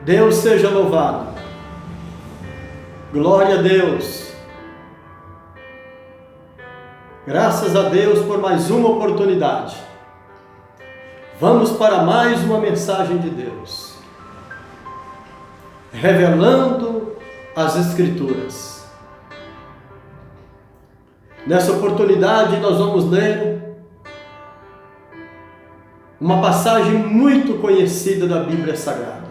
Deus seja louvado. Glória a Deus. Graças a Deus por mais uma oportunidade. Vamos para mais uma mensagem de Deus, revelando as Escrituras. Nessa oportunidade nós vamos ler uma passagem muito conhecida da Bíblia Sagrada.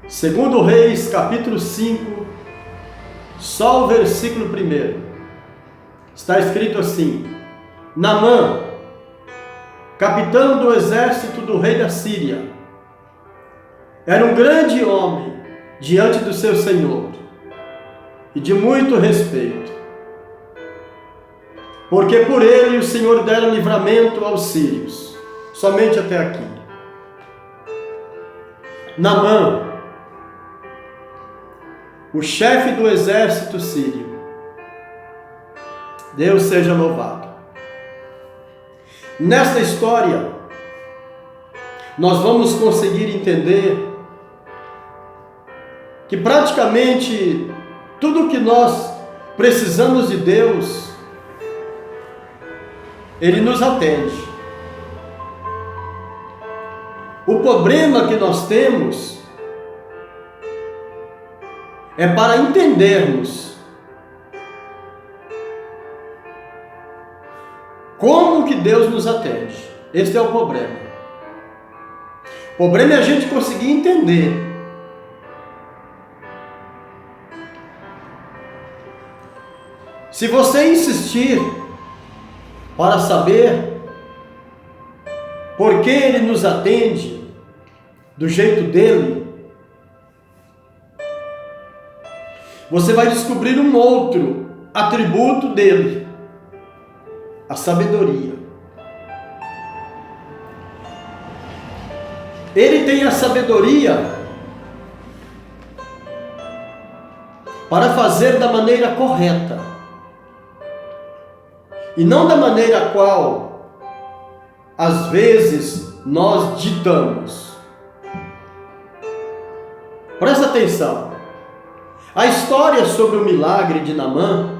2 Reis, capítulo 5, só o versículo 1. Está escrito assim: Naamã, capitão do exército do rei da Síria, era um grande homem diante do seu senhor e de muito respeito, porque por ele o Senhor dera livramento aos sírios. Somente até aqui. Naamã, o chefe do exército sírio. Deus seja louvado. Nesta história, nós vamos conseguir entender que praticamente tudo que nós precisamos de Deus, Ele nos atende. O problema que nós temos é para entendermos como que Deus nos atende. Este é o problema. O problema é a gente conseguir entender. Se você insistir para saber por que Ele nos atende do jeito dele, você vai descobrir um outro atributo dele: a sabedoria. Ele tem a sabedoria para fazer da maneira correta e não da maneira qual às vezes nós ditamos. Presta atenção. A história sobre o milagre de Naamã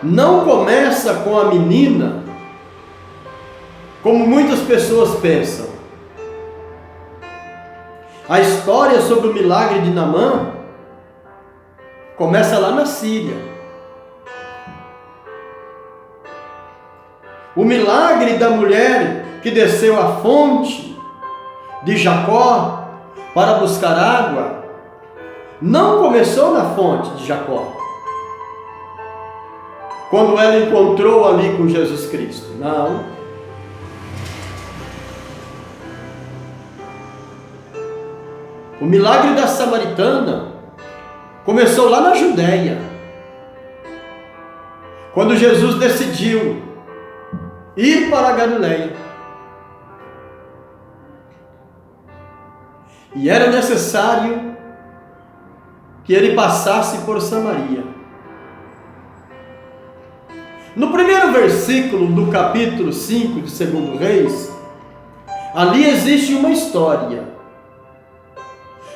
não começa com a menina, como muitas pessoas pensam. A história sobre o milagre de Naamã começa lá na Síria. O milagre da mulher que desceu à fonte de Jacó para buscar água não começou na fonte de Jacó, quando ela encontrou ali com Jesus Cristo. Não. O milagre da samaritana começou lá na Judéia, quando Jesus decidiu ir para a Galileia. E era necessário que ele passasse por Samaria. No primeiro versículo do capítulo 5 de 2 Reis, ali existe uma história.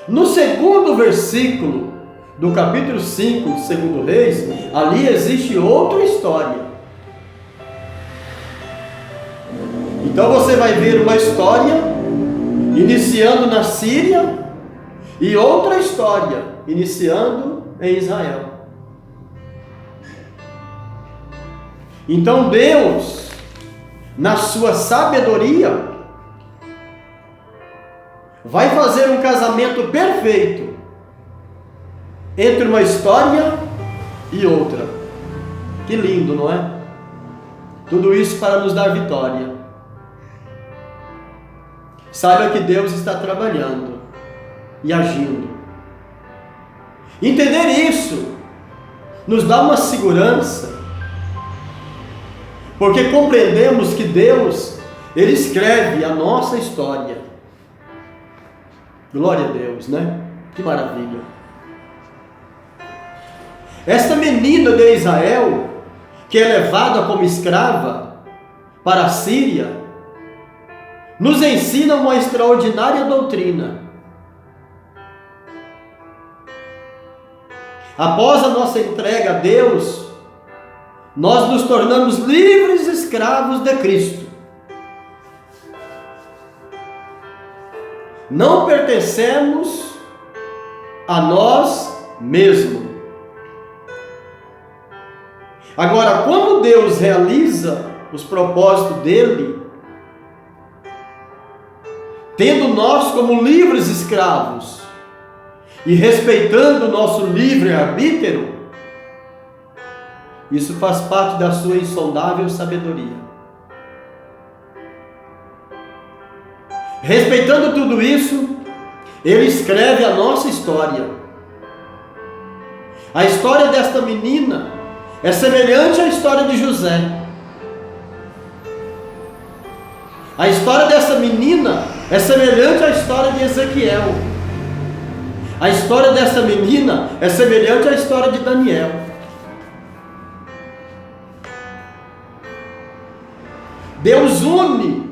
No segundo versículo do capítulo 5 de 2 Reis, ali existe outra história. Então você vai ver uma história iniciando na Síria e outra história iniciando em Israel. Então Deus, na sua sabedoria, vai fazer um casamento perfeito entre uma história e outra. Que lindo, não é? Tudo isso para nos dar vitória. Saiba que Deus está trabalhando e agindo. Entender isso nos dá uma segurança, porque compreendemos que Deus, Ele escreve a nossa história. Glória a Deus, né? Que maravilha. Esta menina de Israel, que é levada como escrava para a Síria, nos ensina uma extraordinária doutrina. Após a nossa entrega a Deus, nós nos tornamos livres escravos de Cristo. Não pertencemos a nós mesmos. Agora, como Deus realiza os propósitos dele, tendo nós como livres escravos e respeitando o nosso livre-arbítrio, isso faz parte da sua insondável sabedoria. Respeitando tudo isso, ele escreve a nossa história. A história desta menina é semelhante à história de José. A história dessa menina é semelhante à história de Ezequiel. A história dessa menina é semelhante à história de Daniel. Deus une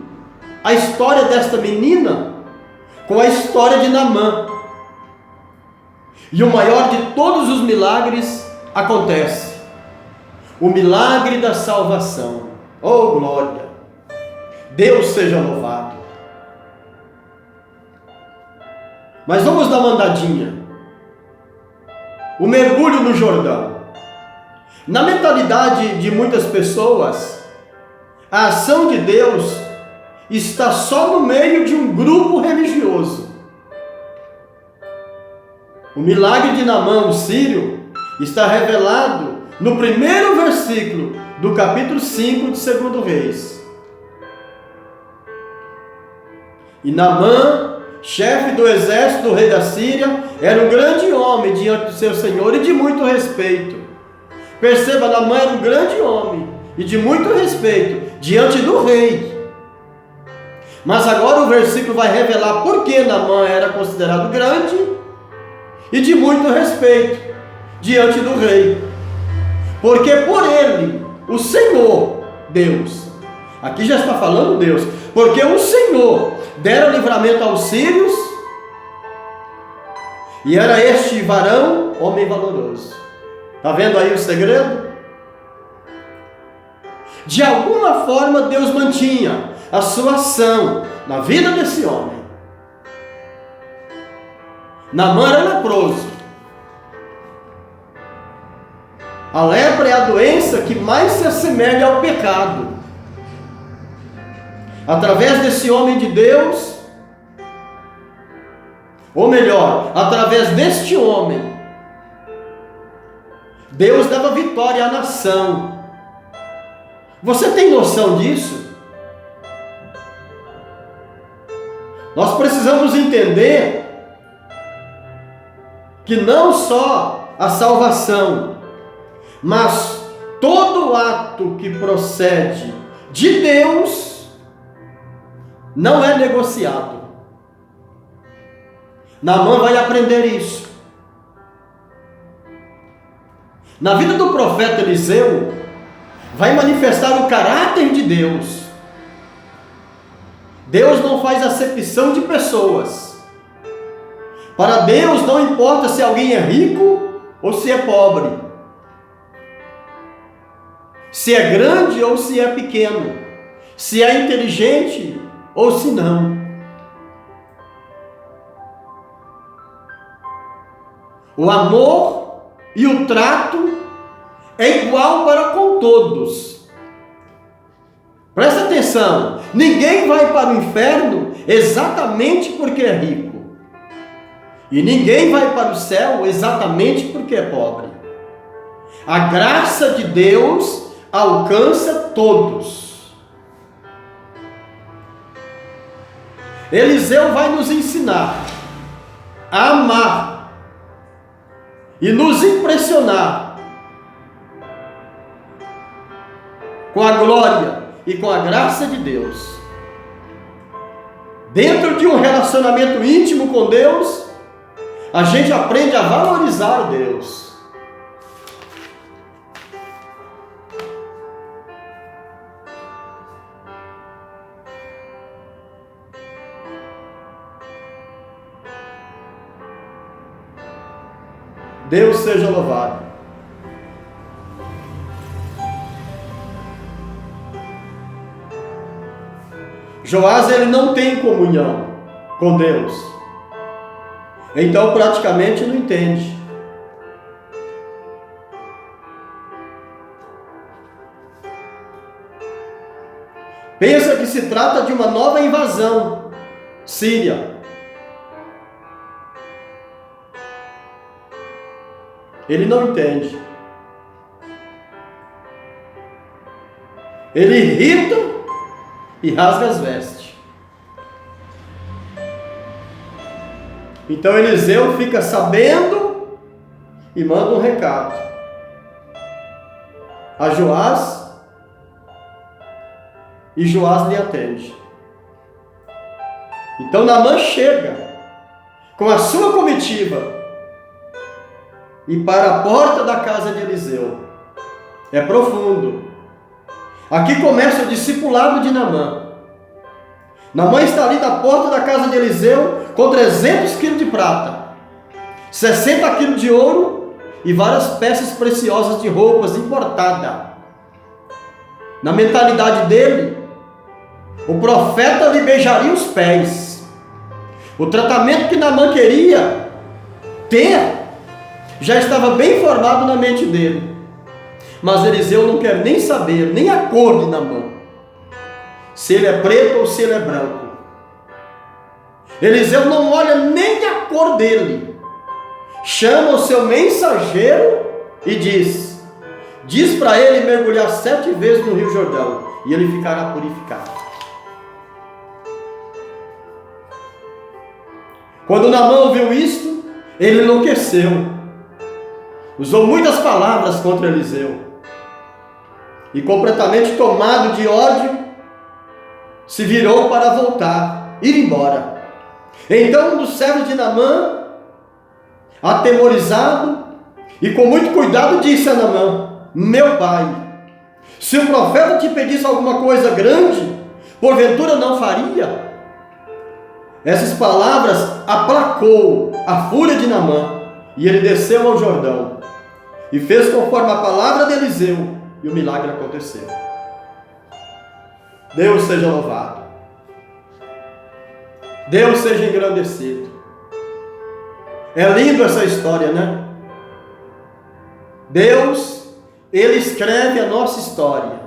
a história desta menina com a história de Naamã. E o maior de todos os milagres acontece. O milagre da salvação. Oh, glória! Deus seja louvado. Mas vamos dar uma andadinha. O mergulho no Jordão. Na mentalidade de muitas pessoas, a ação de Deus está só no meio de um grupo religioso. O milagre de Naamã, o sírio, está revelado no primeiro versículo do capítulo 5 de 2 Reis. E Naamã, chefe do exército do rei da Síria, era um grande homem diante do seu senhor e de muito respeito. Perceba, Naamã era um grande homem e de muito respeito diante do rei. Mas agora o versículo vai revelar por que Naamã era considerado grande e de muito respeito diante do rei. Porque por ele, o Senhor, Deus, aqui já está falando Deus, porque o Senhor dera livramento aos sírios, e era este varão, homem valoroso. Está vendo aí o segredo? De alguma forma Deus mantinha a sua ação na vida desse homem. Naamã era leproso. A lepra é a doença que mais se assemelha ao pecado. Através desse homem de Deus, ou melhor, através deste homem, Deus dava vitória à nação. Você tem noção disso? Nós precisamos entender que não só a salvação, mas todo ato que procede de Deus não é negociado. Naamã vai aprender isso. Na vida do profeta Eliseu, vai manifestar o caráter de Deus. Deus não faz acepção de pessoas. Para Deus não importa se alguém é rico ou se é pobre, se é grande ou se é pequeno, se é inteligente ou se não. O amor e o trato é igual para com todos. Presta atenção, ninguém vai para o inferno exatamente porque é rico. E ninguém vai para o céu exatamente porque é pobre. A graça de Deus alcança todos. Eliseu vai nos ensinar a amar e nos impressionar com a glória e com a graça de Deus. Dentro de um relacionamento íntimo com Deus, a gente aprende a valorizar Deus. Deus seja louvado. Joás, ele não tem comunhão com Deus. Então praticamente não entende. Pensa que se trata de uma nova invasão síria. Ele não entende. Ele irrita e rasga as vestes. Então Eliseu fica sabendo e manda um recado a Joás, e Joás lhe atende. Então Naamã chega com a sua comitiva e para a porta da casa de Eliseu. É profundo. Aqui começa o discipulado de Naamã. Naamã está ali na porta da casa de Eliseu com 300 quilos de prata, 60 quilos de ouro e várias peças preciosas de roupas importadas. Na mentalidade dele, o profeta lhe beijaria os pés. O tratamento que Naamã queria ter já estava bem formado na mente dele. Mas Eliseu não quer nem saber, nem a cor de Naamã, se ele é preto ou se ele é branco. Eliseu não olha nem a cor dele. Chama o seu mensageiro e diz para ele mergulhar 7 vezes no Rio Jordão, e ele ficará purificado. Quando Naamã ouviu isto, ele enlouqueceu. Usou muitas palavras contra Eliseu. E completamente tomado de ódio, se virou para voltar, ir embora. Então um dos servos de Naamã, atemorizado e com muito cuidado, disse a Naamã: meu pai, se o profeta te pedisse alguma coisa grande, porventura não faria? Essas palavras aplacou a fúria de Naamã, e ele desceu ao Jordão e fez conforme a palavra de Eliseu, e o milagre aconteceu. Deus seja louvado. Deus seja engrandecido. É lindo essa história, né? Deus, Ele escreve a nossa história,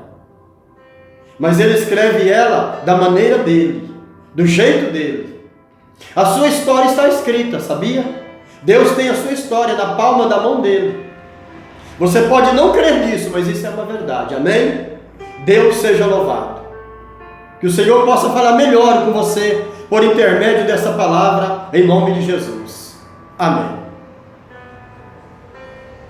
mas Ele escreve ela da maneira dele, do jeito dele. A sua história está escrita, sabia? Deus tem a sua história na palma da mão dele. Você pode não crer nisso, mas isso é uma verdade, amém? Deus seja louvado. Que o Senhor possa falar melhor com você por intermédio dessa palavra, em nome de Jesus. Amém.